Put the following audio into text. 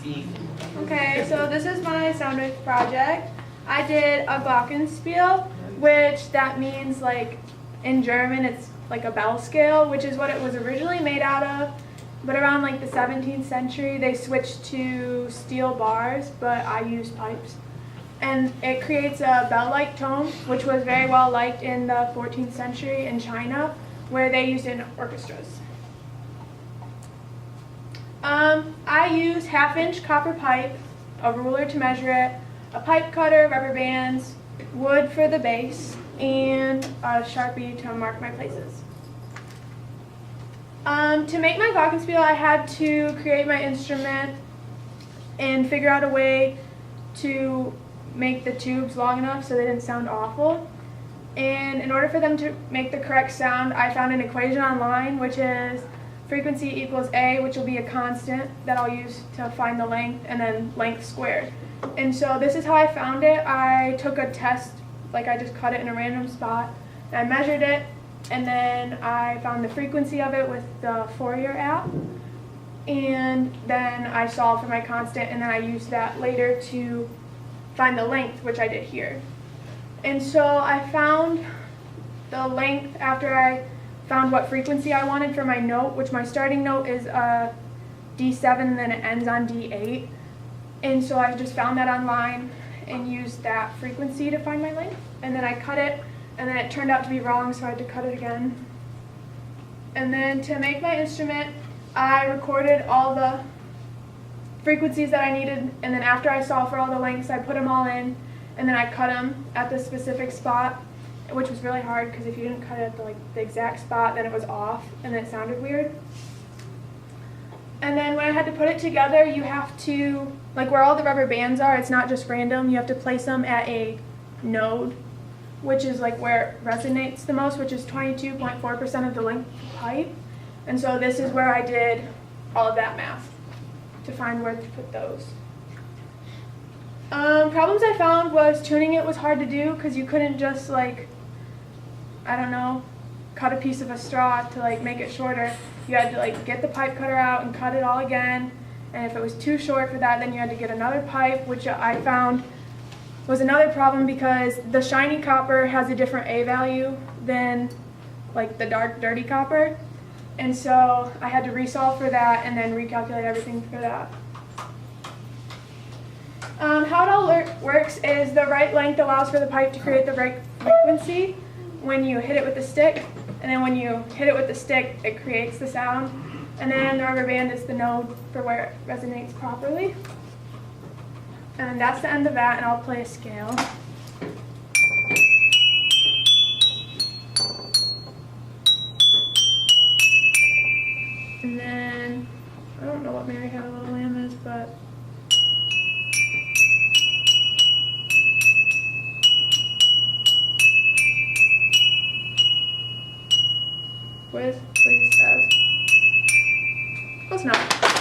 Okay, so this is my sound wave project. I did a Glockenspeil, which that means like in German it's like a bell scale, which is what it was originally made out of. But around like the 17th century they switched to steel bars, but I used pipes. And it creates a bell-like tone, which was very well liked in the 14th century in China, where they used it in orchestras. I used 1/2-inch copper pipe, a ruler to measure it, a pipe cutter, rubber bands, wood for the base, and a Sharpie to mark my places. To make my Glockenspiel, I had to create my instrument and figure out a way to make the tubes long enough so they didn't sound awful. And in order for them to make the correct sound, I found an equation online, which is frequency equals A, which will be a constant that I'll use to find the length, and then length squared. And so this is how I found it. I took a test, like I just cut it in a random spot, and I measured it, and then I found the frequency of it with the Fourier app, and then I solved for my constant, and then I used that later to find the length, which I did here. And so I found the length after I found what frequency I wanted for my note, which my starting note is a D7 and then it ends on D8. And so I just found that online and used that frequency to find my length. And then I cut it, and then it turned out to be wrong, so I had to cut it again. And then to make my instrument, I recorded all the frequencies that I needed, and then after I solved for all the lengths, I put them all in, and then I cut them at the specific spot, which was really hard because if you didn't cut it at the exact spot, then it was off, and then it sounded weird. And then when I had to put it together, you have to, like where all the rubber bands are, it's not just random, you have to place them at a node, which is like where it resonates the most, which is 22.4% of the length of the pipe. And so this is where I did all of that math to find where to put those. Problems I found was tuning it was hard to do because you couldn't just like, I don't know, cut a piece of a straw to like make it shorter. You had to like get the pipe cutter out and cut it all again. And if it was too short for that, then you had to get another pipe, which I found was another problem because the shiny copper has a different A value than like the dark dirty copper. And so I had to resolve for that and then recalculate everything for that. How it all works is the right length allows for the pipe to create the right frequency when you hit it with the stick, and then when you hit it with the stick, it creates the sound. And then the rubber band is the node for where it resonates properly. And that's the end of that, and I'll play a scale. And then, I don't know what Mary Had a Little Lamb is, but with, please, says. Close enough.